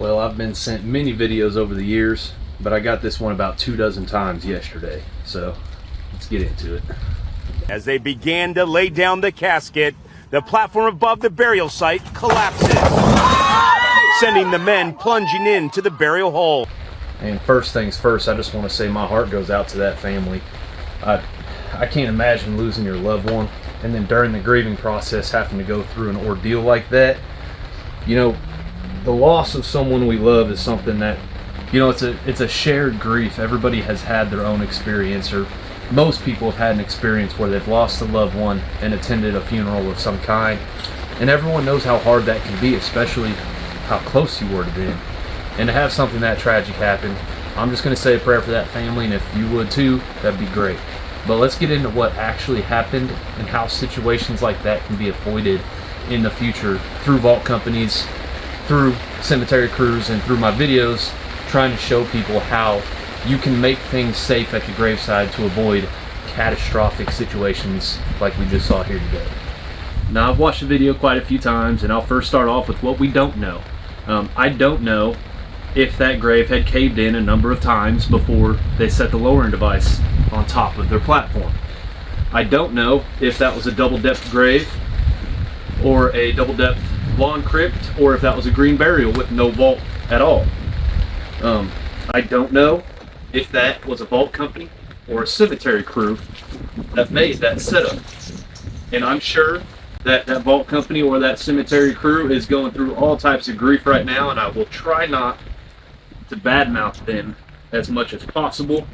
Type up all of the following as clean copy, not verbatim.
Well, I've been sent many videos over the years, but I got this one about 24 times yesterday, so let's get into it. As they began to lay down the casket, the platform above the burial site collapses, sending the men plunging into the burial hole. And first things first, I just want to say my heart goes out to that family. I can't imagine losing your loved one, and then during the grieving process having to go through an ordeal like that. You know, the loss of someone we love is something that, you know, it's a shared grief. Everybody has had their own experience, or most people have had an experience where they've lost a loved one and attended a funeral of some kind. And everyone knows how hard that can be, especially how close you were to them. And to have something that tragic happen, I'm just going to say a prayer for that family, and if you would too, that'd be great. But let's get into what actually happened and how situations like that can be avoided in the future through vault companies, through cemetery crews, and through my videos, trying to show people how you can make things safe at your graveside to avoid catastrophic situations like we just saw here today. Now, I've watched the video quite a few times, and I'll first start off with what we don't know. I don't know if that grave had caved in a number of times before they set the lowering device on top of their platform. I don't know if that was a double-depth grave or a double-depth lawn crypt, or if that was a green burial with no vault at all. I don't know if that was a vault company or a cemetery crew that made that setup. And I'm sure that that vault company or that cemetery crew is going through all types of grief right now, and I will try not to badmouth them as much as possible,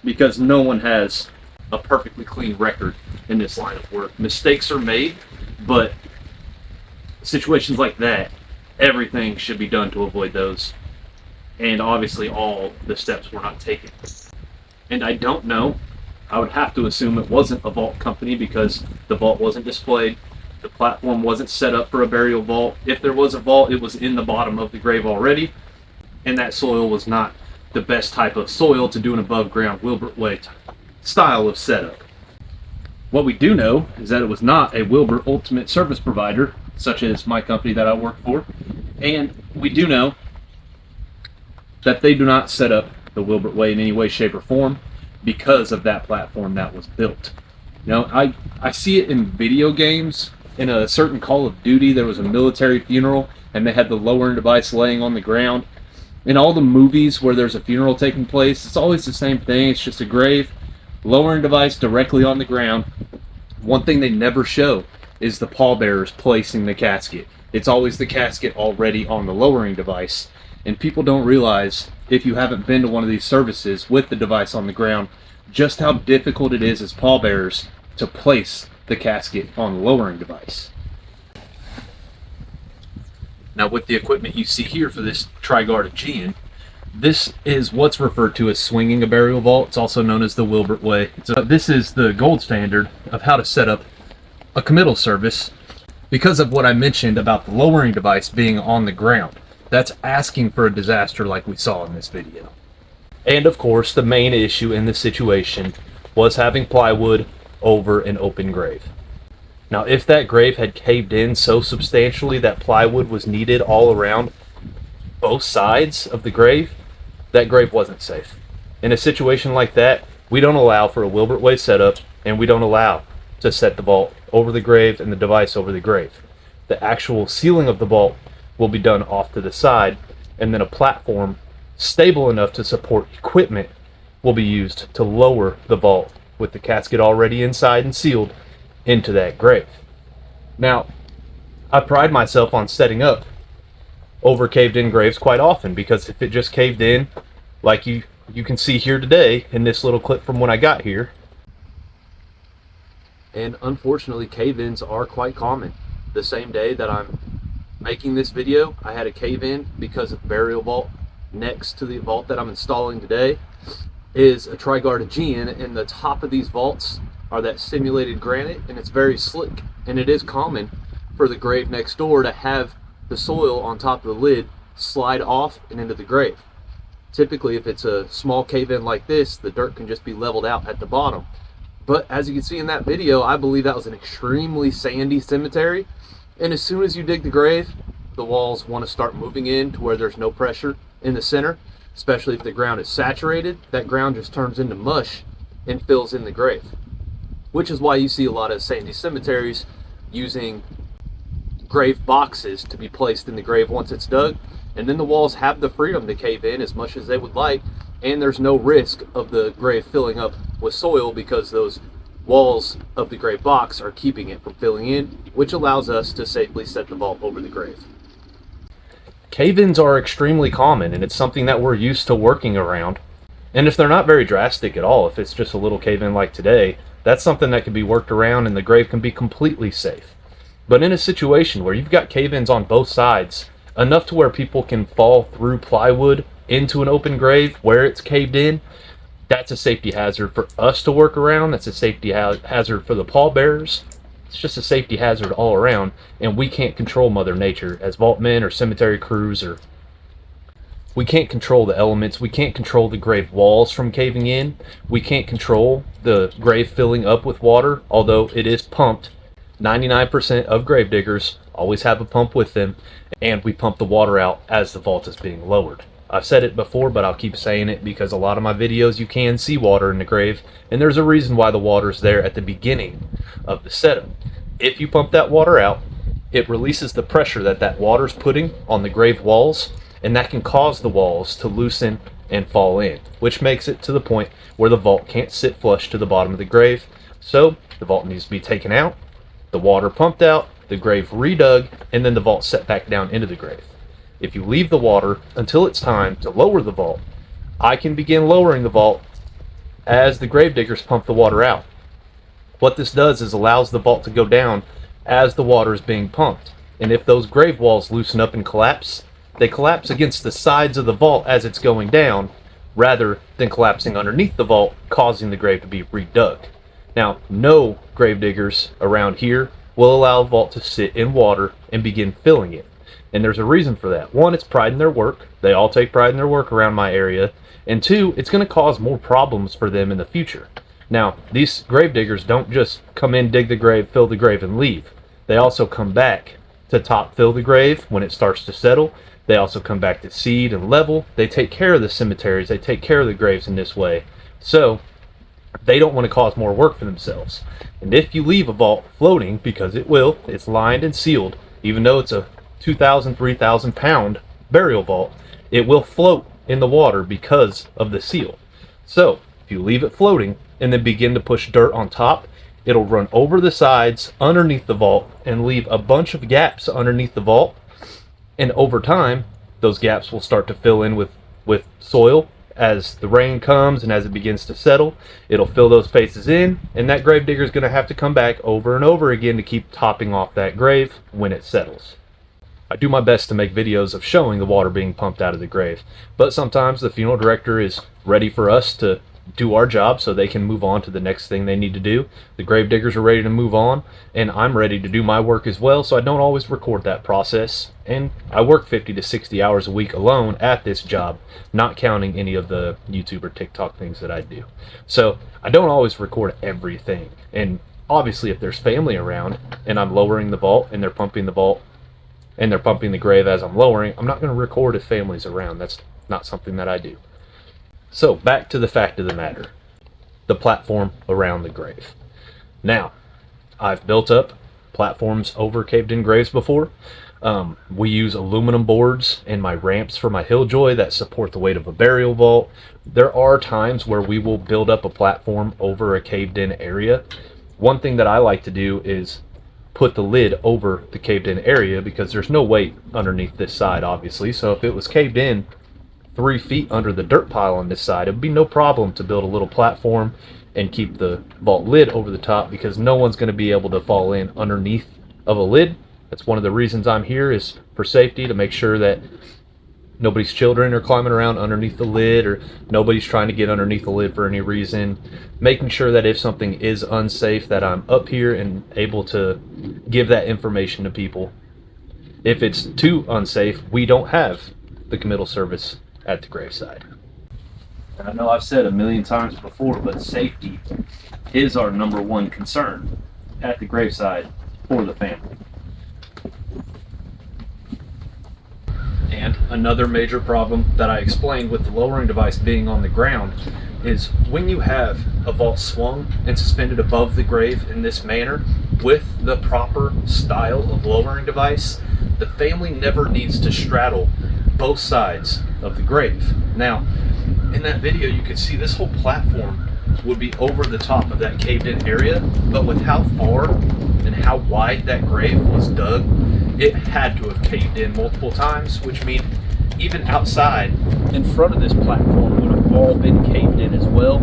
because no one has a perfectly clean record in this line of work. Mistakes are made, but situations like that, everything should be done to avoid those. And obviously all the steps were not taken. And I don't know, I would have to assume it wasn't a vault company because the vault wasn't displayed. The platform wasn't set up for a burial vault. If there was a vault, it was in the bottom of the grave already. And that soil was not the best type of soil to do an above ground Wilbert Way style of setup. What we do know is that it was not a Wilbert Ultimate Service Provider, such as my company that I work for. And we do know that they do not set up the Wilbert Way in any way, shape, or form because of that platform that was built. You know, I see it in video games. In a certain Call of Duty, there was a military funeral, and they had the lowering device laying on the ground. In all the movies where there's a funeral taking place, it's always the same thing. It's just a grave, lowering device directly on the ground. One thing they never show is the pallbearers placing the casket. It's always the casket already on the lowering device. And people don't realize, if you haven't been to one of these services with the device on the ground, just how difficult it is as pallbearers to place the casket on the lowering device. Now, with the equipment you see here for this tragedies, this is what's referred to as swinging a burial vault. It's also known as the Wilbert Way. So this is the gold standard of how to set up a committal service because of what I mentioned about the lowering device being on the ground. That's asking for a disaster like we saw in this video. And of course, the main issue in this situation was having plywood over an open grave. Now, if that grave had caved in so substantially that plywood was needed all around both sides of the grave, that grave wasn't safe. In a situation like that, we don't allow for a Wilbert Way setup, and we don't allow to set the vault over the grave and the device over the grave. The actual sealing of the vault will be done off to the side, and then a platform stable enough to support equipment will be used to lower the vault with the casket already inside and sealed into that grave. Now, I pride myself on setting up over caved in graves quite often, because if it just caved in like you can see here today in this little clip from when I got here, and unfortunately cave-ins are quite common. The same day that I'm making this video, I had a cave-in because of the burial vault next to the vault that I'm installing today is a tragedies, and the top of these vaults are that simulated granite, and it's very slick, and it is common for the grave next door to have the soil on top of the lid slide off and into the grave. Typically, if it's a small cave-in like this, the dirt can just be leveled out at the bottom. But as you can see in that video, I believe that was an extremely sandy cemetery, and as soon as you dig the grave, the walls want to start moving in to where there's no pressure in the center, especially if the ground is saturated, that ground just turns into mush and fills in the grave. Which is why you see a lot of sandy cemeteries using grave boxes to be placed in the grave once it's dug, and then the walls have the freedom to cave in as much as they would like, and there's no risk of the grave filling up with soil because those walls of the grave box are keeping it from filling in, which allows us to safely set the vault over the grave. Cave-ins are extremely common, and it's something that we're used to working around. And if they're not very drastic at all, if it's just a little cave-in like today, that's something that can be worked around and the grave can be completely safe. But in a situation where you've got cave-ins on both sides, enough to where people can fall through plywood into an open grave where it's caved in, that's a safety hazard for us to work around. That's a safety hazard for the pallbearers. It's just a safety hazard all around, and we can't control Mother Nature as vaultmen or cemetery crews, or we can't control the elements. We can't control the grave walls from caving in. We can't control the grave filling up with water, although it is pumped. 99% of grave diggers always have a pump with them, and we pump the water out as the vault is being lowered. I've said it before, but I'll keep saying it because a lot of my videos you can see water in the grave, and there's a reason why the water's there at the beginning of the setup. If you pump that water out, it releases the pressure that water's putting on the grave walls, and that can cause the walls to loosen and fall in, which makes it to the point where the vault can't sit flush to the bottom of the grave. So the vault needs to be taken out, the water pumped out, the grave redug, and then the vault set back down into the grave. If you leave the water until it's time to lower the vault, I can begin lowering the vault as the grave diggers pump the water out. What this does is allows the vault to go down as the water is being pumped. And if those grave walls loosen up and collapse, they collapse against the sides of the vault as it's going down, rather than collapsing underneath the vault, causing the grave to be redug. Now, no grave diggers around here will allow a vault to sit in water and begin filling it. And there's a reason for that. One, it's pride in their work. They all take pride in their work around my area. And two, it's going to cause more problems for them in the future. Now, these grave diggers don't just come in, dig the grave, fill the grave, and leave. They also come back to top fill the grave when it starts to settle. They also come back to seed and level. They take care of the cemeteries. They take care of the graves in this way. So they don't want to cause more work for themselves. And if you leave a vault floating, because it will, it's lined and sealed, even though it's a 2,000, 3,000 pound burial vault, it will float in the water because of the seal. So if you leave it floating and then begin to push dirt on top, it'll run over the sides underneath the vault and leave a bunch of gaps underneath the vault. And over time, those gaps will start to fill in with soil. As the rain comes and as it begins to settle, it'll fill those spaces in, and that grave digger is going to have to come back over and over again to keep topping off that grave when it settles. I do my best to make videos of showing the water being pumped out of the grave, but sometimes the funeral director is ready for us to do our job so they can move on to the next thing they need to do. The grave diggers are ready to move on, and I'm ready to do my work as well, so I don't always record that process. And I work 50 to 60 hours a week alone at this job, not counting any of the YouTube or TikTok things that I do. So I don't always record everything. And obviously if there's family around and I'm lowering the vault and they're pumping the vault and they're pumping the grave as I'm lowering, I'm not going to record if family's around. That's not something that I do. So back to the fact of the matter, the platform around the grave. Now, I've built up platforms over caved in graves before. We use aluminum boards in my ramps for my hilljoy that support the weight of a burial vault. There are times where we will build up a platform over a caved in area. One thing that I like to do is put the lid over the caved in area because there's no weight underneath this side, obviously. So if it was caved in 3 feet under the dirt pile on this side, it would be no problem to build a little platform and keep the vault lid over the top, because no one's going to be able to fall in underneath of a lid. That's one of the reasons I'm here, is for safety, to make sure that nobody's children are climbing around underneath the lid, or nobody's trying to get underneath the lid for any reason. Making sure that if something is unsafe, that I'm up here and able to give that information to people. If it's too unsafe, we don't have the committal service at the graveside. And I know I've said a million times before, but safety is our number one concern at the graveside for the family. And another major problem that I explained with the lowering device being on the ground is when you have a vault swung and suspended above the grave in this manner with the proper style of lowering device, the family never needs to straddle both sides of the grave. Now, in that video, you can see this whole platform would be over the top of that caved in area, but with how far and how wide that grave was dug, it had to have caved in multiple times, which means even outside in front of this platform would have all been caved in as well.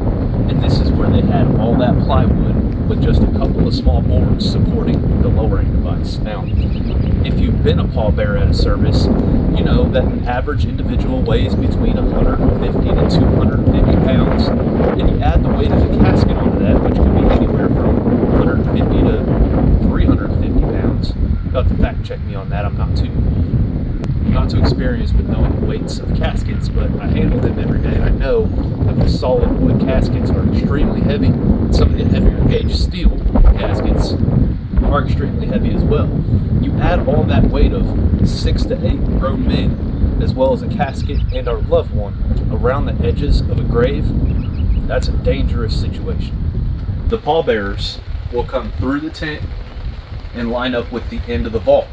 And this is where they had all that plywood with just a couple of small boards supporting the lowering device. Now, if you've been a pallbearer at a service, you know that an average individual weighs between 150 to 250 pounds, and you add the weight of the casket onto that, which could be anywhere from 150 to 350 pounds. You'll have to fact check me on that. I'm not too experienced with knowing the weights of caskets, but I handle them every day. I know that the solid wood caskets are extremely heavy, and some of the heavier gauge steel caskets are extremely heavy as well. You add all that weight of 6 to 8 grown men, as well as a casket and our loved one, around the edges of a grave, that's a dangerous situation. The pallbearers will come through the tent and line up with the end of the vault.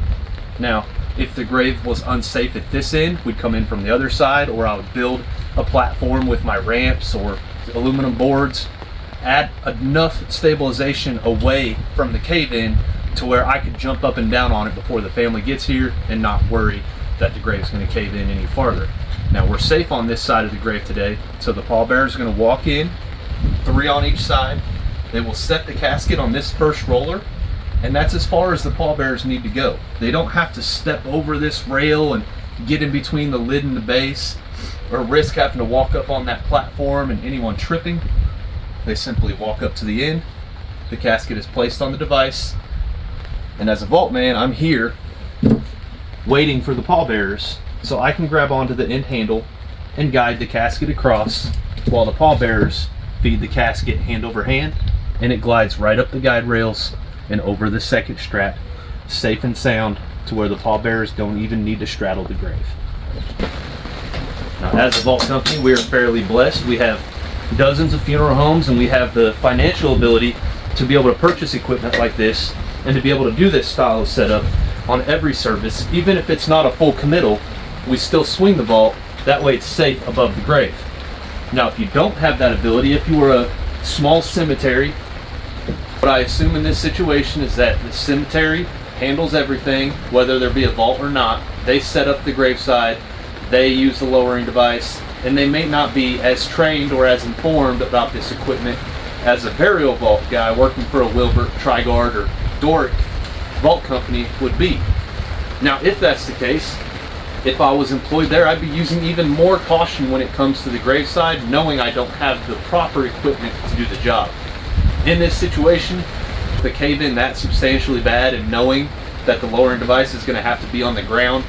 Now, if the grave was unsafe at this end, we'd come in from the other side, or I would build a platform with my ramps or aluminum boards, add enough stabilization away from the cave-in to where I could jump up and down on it before the family gets here and not worry that the grave's going to cave in any farther. Now, we're safe on this side of the grave today, so the pallbearers are going to walk in, 3 on each side. They will set the casket on this first roller, and that's as far as the pallbearers need to go. They don't have to step over this rail and get in between the lid and the base, or risk having to walk up on that platform and anyone tripping. They simply walk up to the end, the casket is placed on the device, and as a vault man, I'm here waiting for the pallbearers so I can grab onto the end handle and guide the casket across while the pallbearers feed the casket hand over hand, and it glides right up the guide rails and over the second strap, safe and sound, to where the pallbearers don't even need to straddle the grave. Now, as a vault company, we are fairly blessed. We have dozens of funeral homes, and we have the financial ability to be able to purchase equipment like this and to be able to do this style of setup on every service. Even if it's not a full committal, we still swing the vault. That way it's safe above the grave. Now, if you don't have that ability, if you were a small cemetery, what I assume in this situation is that the cemetery handles everything, whether there be a vault or not. They set up the graveside, they use the lowering device, and they may not be as trained or as informed about this equipment as a burial vault guy working for a Wilbert, Trigard, or Doric vault company would be. Now, if that's the case, if I was employed there, I'd be using even more caution when it comes to the graveside, knowing I don't have the proper equipment to do the job. In this situation, the cave-in that substantially bad, and knowing that the lowering device is going to have to be on the ground,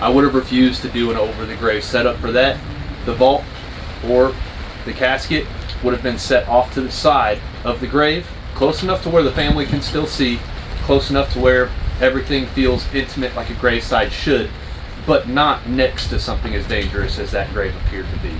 I would have refused to do an over-the-grave setup for that. The vault or the casket would have been set off to the side of the grave, close enough to where the family can still see, close enough to where everything feels intimate like a graveside should, but not next to something as dangerous as that grave appeared to be.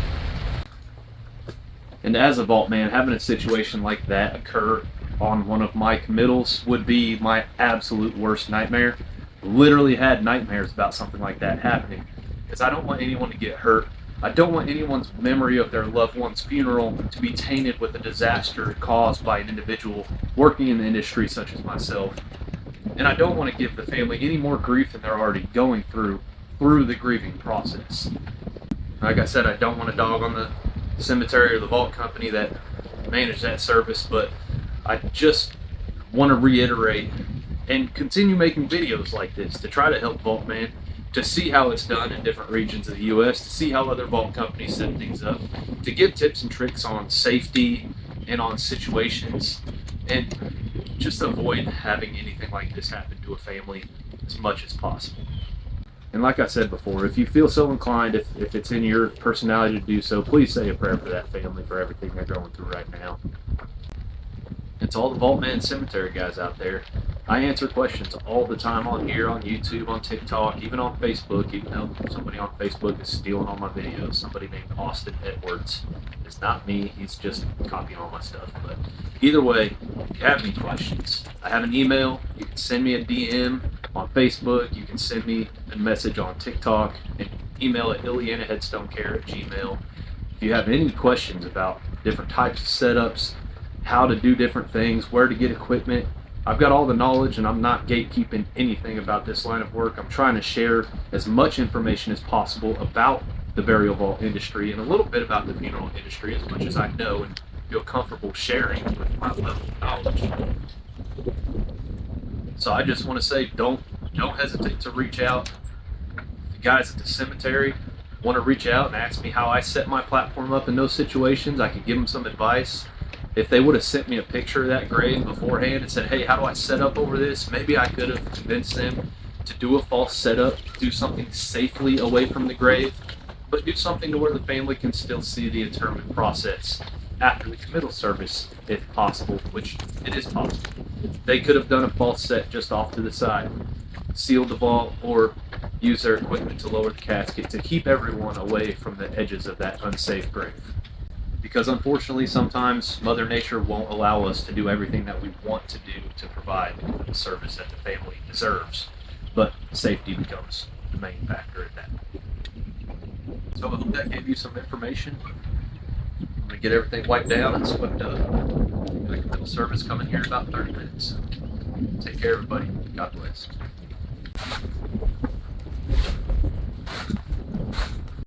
And as a vault man, having a situation like that occur on one of my committals would be my absolute worst nightmare. Literally had nightmares about something like that happening, because I don't want anyone to get hurt. I don't want anyone's memory of their loved one's funeral to be tainted with a disaster caused by an individual working in the industry such as myself. And I don't want to give the family any more grief than they're already going through the grieving process. Like I said, I don't want to dog on the cemetery or the vault company that manage that service, but I just want to reiterate and continue making videos like this to try to help vault man, to see how it's done in different regions of the U.S., to see how other vault companies set things up, to give tips and tricks on safety and on situations, and just avoid having anything like this happen to a family as much as possible. And like I said before, if you feel so inclined, if it's in your personality to do so, please say a prayer for that family, for everything they're going through right now. And to all the vault man cemetery guys out there, I answer questions all the time on here, on YouTube, on TikTok, even on Facebook, even though somebody on Facebook is stealing all my videos. Somebody named Austin Edwards. It's not me, he's just copying all my stuff. But either way, if you have any questions, I have an email. You can send me a DM on Facebook. You can send me a message on TikTok and email at Illianaheadstonecare@gmail. If you have any questions about different types of setups, how to do different things, where to get equipment, I've got all the knowledge, and I'm not gatekeeping anything about this line of work. I'm trying to share as much information as possible about the burial vault industry and a little bit about the funeral industry, as much as I know and feel comfortable sharing with my level of knowledge. So I just want to say, don't hesitate to reach out. The guys at the cemetery want to reach out and ask me how I set my platform up in those situations. I could give them some advice. If they would have sent me a picture of that grave beforehand and said, hey, how do I set up over this? Maybe I could have convinced them to do a false setup, do something safely away from the grave, but do something to where the family can still see the interment process after the committal service, if possible, which it is possible. They could have done a false set just off to the side, sealed the vault, or use their equipment to lower the casket to keep everyone away from the edges of that unsafe grave. Because unfortunately, sometimes Mother Nature won't allow us to do everything that we want to do to provide the service that the family deserves. But safety becomes the main factor in that. So I hope that gave you some information. I'm going to get everything wiped down and swept up. The committal service coming here in about 30 minutes. Take care, everybody. God bless.